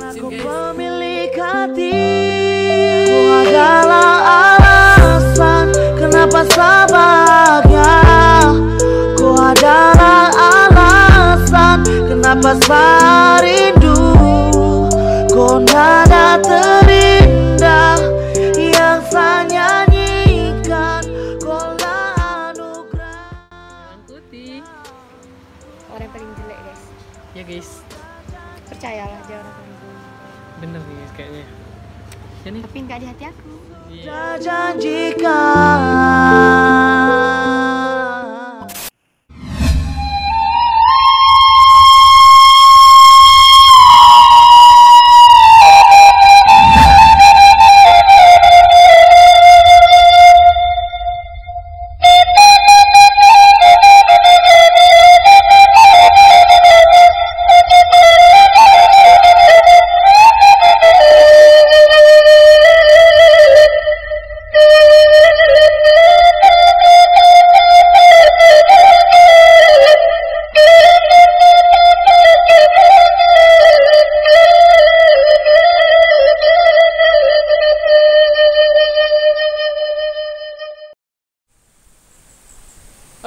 Aku guys. pemilik hati, ku adalah alasan kenapa sahabatnya. Ku adalah alasan kenapa saya rindu. Kau nada terindah yang saya nyanyikan. Kau lah anugerah. Orang putih. Orang yang paling jelek guys. Ya guys, Percayalah dia orang paling jelek. bener nih guys kayaknya. Ya nih. Tapi nggak di hati aku. Iya. Saya janjikan.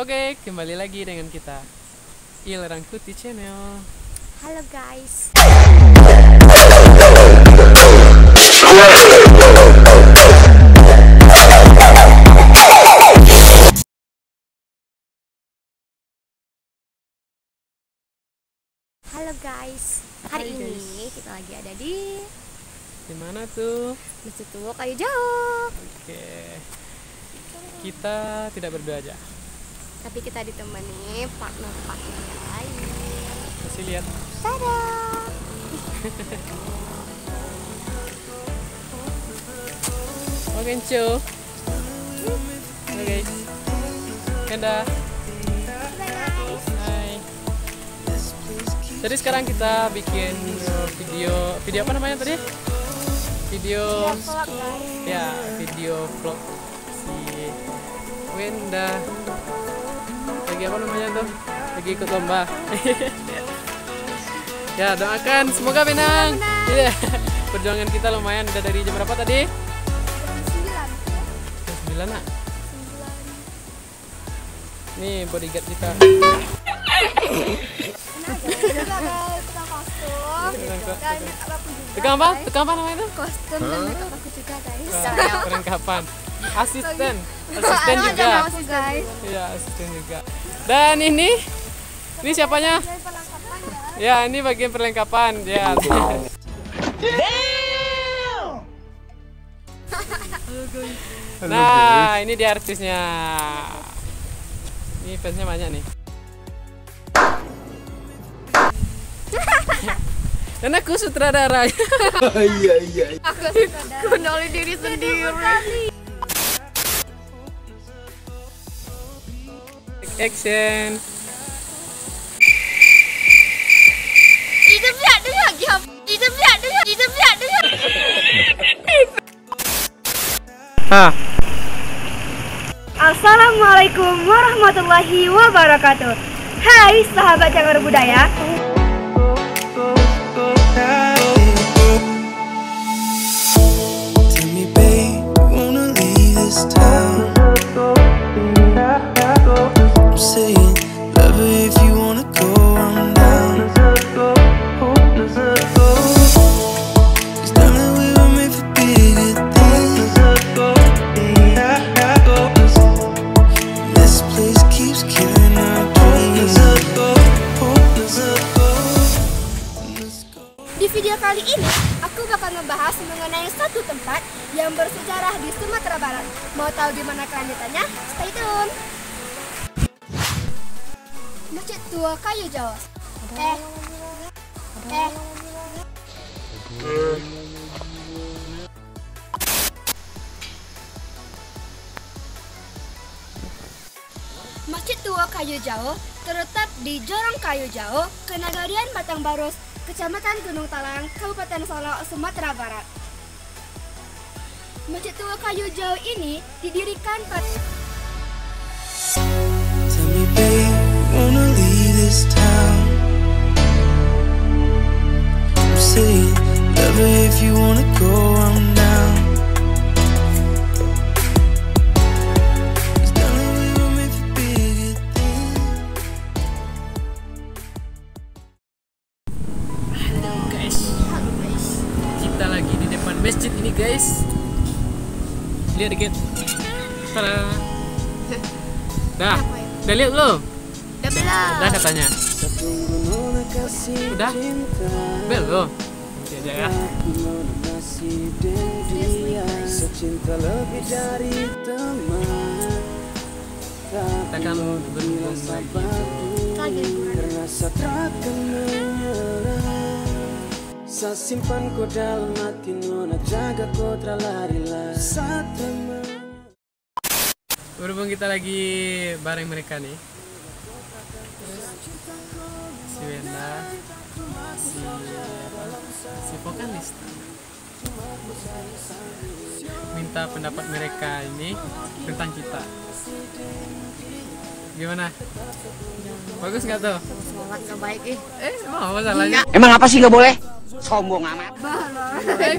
Oke, kembali lagi dengan kita Il Rangkuti Channel. Halo guys. Halo guys. Hari Hai, ini kita lagi ada di Di mana tuh? Masjid Tua Kayu Jauh. Oke. Kita tidak berdua aja. Tapi kita ditemani partner-partner yang lain. Kasih lihat. Tada. Oh, Genco. Halo guys. Kenda. Hai. Jadi sekarang kita bikin video apa namanya tadi? Video Vlog, guys. ya, video vlog si Wenda. Lagi apa namanya tuh? Lagi ikut lomba. Ya, doakan semoga menang. Iya. Perjuangan kita lumayan, udah dari jam berapa tadi? Jam 9 nak. Nih bodyguard kita. Tukang apa? Tukang apa namanya itu? Kostum dan makeup aku juga guys. Perlengkapan. Asisten juga. Guys. Iya, asisten juga. Dan ini siapanya? Ya, ini bagian perlengkapan. Ya. Nah, ini dia artisnya. Ini fansnya banyak nih. Dan aku sutradara. Iya. Aku kenali diri sendiri. Action. Assalamualaikum warahmatullahi wabarakatuh. Hai sahabat cagar budaya. Tell me, babe, wanna leave this town? I'm saying, love her if you wanna go on down. Cause darling, we were made for bigger things. This place keeps killing our dreams. Di video kali ini aku bakal ngebahas mengenai satu tempat yang bersejarah di Sumatera Barat. Mau tahu gimana kelanjutannya? Stay tune. Masjid Tua Kayu Jauh. Masjid Tua Kayu Jauh terletak di Jorong Kayu Jauh, Kenagarian Batangbarus, Kecamatan Gunung Talang, Kabupaten Solok, Sumatera Barat. Masjid Tua Kayu Jauh ini didirikan pada Tell me, babe, wanna leave this town? I'm saying, guys. Lihat dikit. Tada. Dah. Udah lihat belum? Udah belum? Udah katanya. Udah? Belum. Oke aja ya. Cinta lebih dari teman. Kita akan berhubung lagi. Rasa takkan menyerah. Saya simpan kau dalam hati, nona jaga kau terlari-lari. Berhubung kita lagi bareng mereka nih. Si Wenda, si vokalis. Minta pendapat mereka ini tentang kita. Gimana? Bagus nggak tuh? Sholat gak baik Emang apa salahnya? Emang apa sih nggak boleh? Sombong amat.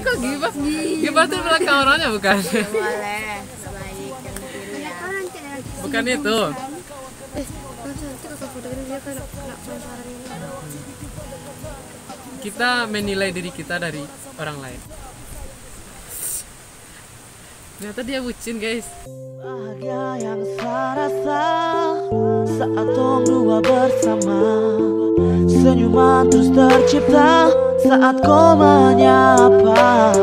Kok gibah? Gibah tuh belakang orangnya bukan? Boleh, gak baik, yang ditiru ya. Bukan itu. Kita menilai diri kita dari orang lain. Ternyata dia bucin guys. Bahagia yang saya rasa saat tong dua bersama. Senyuman terus tercipta saat kau menyapa.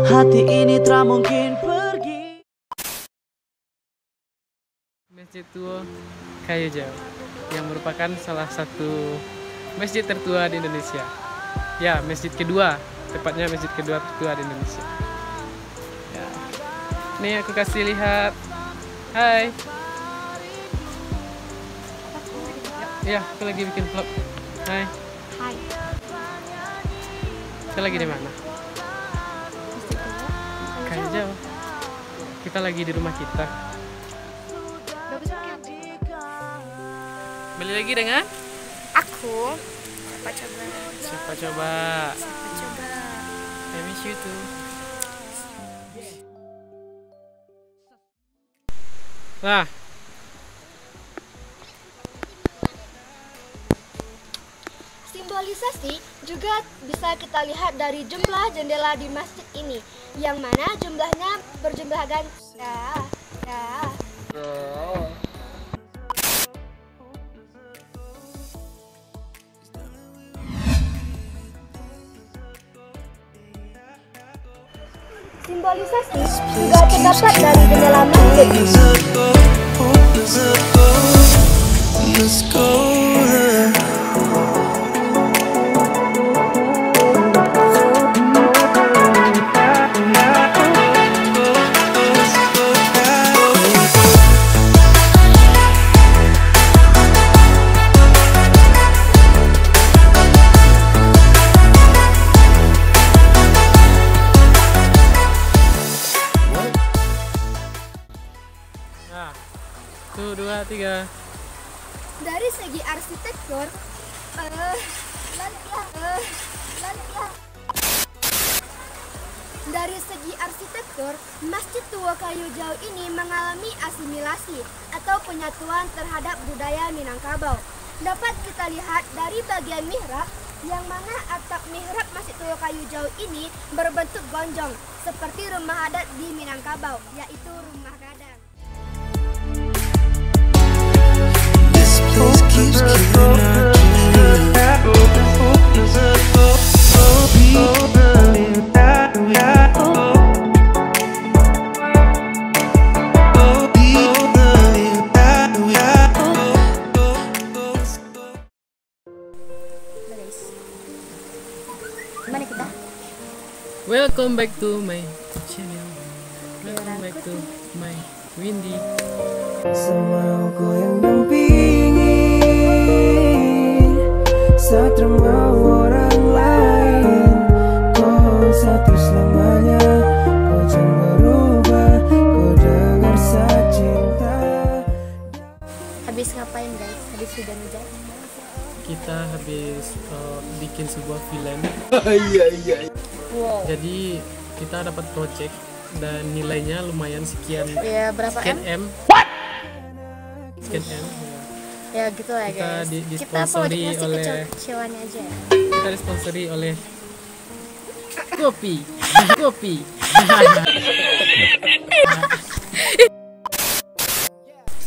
Hati ini tak mungkin pergi. Masjid Tua Kayu Jauh yang merupakan salah satu masjid tertua di Indonesia. Ya, masjid kedua, tepatnya masjid kedua tertua di Indonesia. Ya. Nih aku kasih lihat. Hai. Ya, aku lagi bikin vlog. Hai. Hai. Kita lagi di mana? Kayu Jauh. Kita lagi di rumah kita. Bagus banget. Balik lagi dengan Aku coba. siapa coba? Coba. I miss you too. Nah, Simbolisasi juga bisa kita lihat dari jumlah jendela di masjid ini, yang mana jumlahnya berjumlah ganda. Simbolisasi juga terdapat dari jendela masjid. Let's go. nah, 1, 2, 3. Dari segi arsitektur, Masjid Tua Kayu Jauh ini mengalami asimilasi atau penyatuan terhadap budaya Minangkabau. Dapat kita lihat dari bagian mihrab, yang mana atap mihrab Masjid Tua Kayu Jauh ini berbentuk gonjong seperti rumah adat di Minangkabau, yaitu rumah gadang. This place keeps killing our Gimana kita? Welcome back to my channel. Welcome back to my Windy. Semau kau yang dampingi saat termau orang lain. Kau satu selamanya, kau jangan berubah, kau dengar cinta. Habis ngapain guys? Habis hujan-hujan? Kita habis bikin sebuah film. Wow. Jadi kita dapat project dan nilainya lumayan sekian Ya berapa sekian M? M. Sekian M. Ya gitu lah Kita guys. Kita disponsori project ngasih oleh kecil-kecilannya aja ya. Kita disponsori oleh Kopi.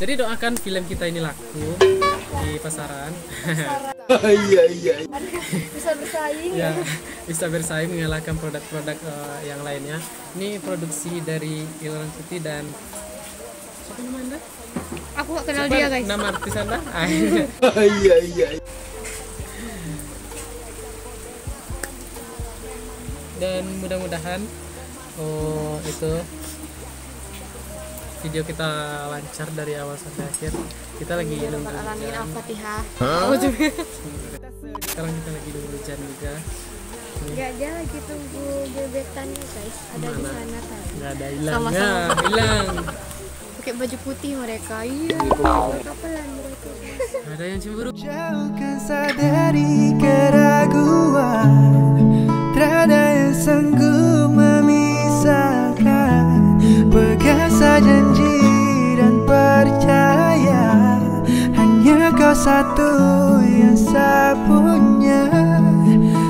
Jadi doakan film kita ini laku di pasaran. Bisa bersaing. Ya, bisa bersaing mengalahkan produk-produk yang lainnya. Ini produksi dari Ilham Putih dan siapa namanya? Aku gak kenal dia guys. Nama artis Anda? Dan mudah-mudahan itu video kita lancar dari awal sampai akhir. Kita lagi nunggu Alamin hujan. Al-Fatihah. Sekarang kita lagi nunggu hujan juga. Enggak, dia lagi tunggu gebetannya guys. Ada di Mana? sana tadi. Nggak ada hilang. Sama-sama. Nggak hilang. Pakai baju putih mereka. Iya. Kapelan mereka. Ada yang cemburu. Jauhkan sadari keraguan, tiada yang sanggup memisahkan. Pegang janji dan percaya, hanya kau satu yang saya punya.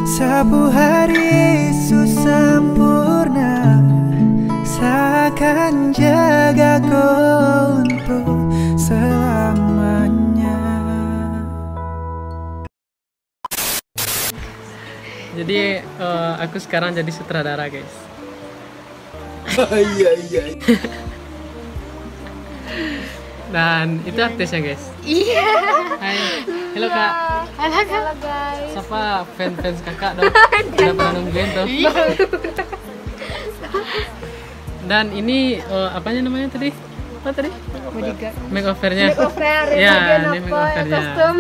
Sapu hari sempurna, saya akan jaga kau untuk selamanya. Jadi aku sekarang jadi sutradara guys. Dan itu artisnya guys. Iya. Hai, halo kak. Halo guys. Siapa fans kakak dong? Udah pernah nungguin tuh. Dan ini apanya namanya tadi? Apa tadi? Bodyguard. Makeovernya. Makeover, Ya, bagian ini apa, makeovernya. kostum.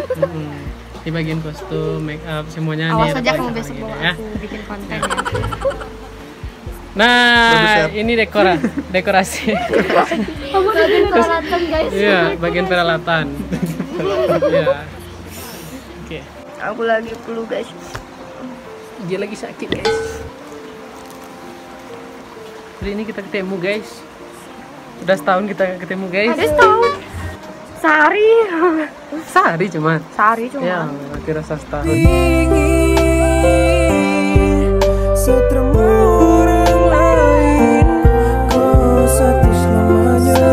Di bagian kostum, make up semuanya Awas nih. aja ada kamu pakai besok gini, bawa ya. aku bikin konten ya. Nah, ini dekorasi. Bagian peralatan guys. Iya, bagian peralatan. Iya. Oke. Aku lagi flu guys. Dia lagi sakit, guys. Hari ini kita ketemu, guys. Udah setahun kita ketemu, guys. Ada setahun. Sehari. Sehari cuman. Sehari cuma. Ya, kira setahun. Ingin seterma orang lain, kau satu selamanya,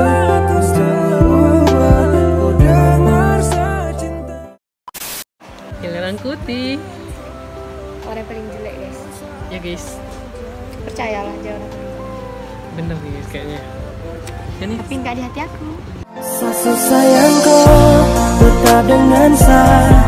kau berubah, kau dengar cinta. Ilham Putih. Orang paling jelek guys. Ya, guys. Percayalah dia orang paling jelek. Bener nih, guys, kayaknya. Ini Tapi nggak di hati aku. Satu sayangku tetap dengan saya.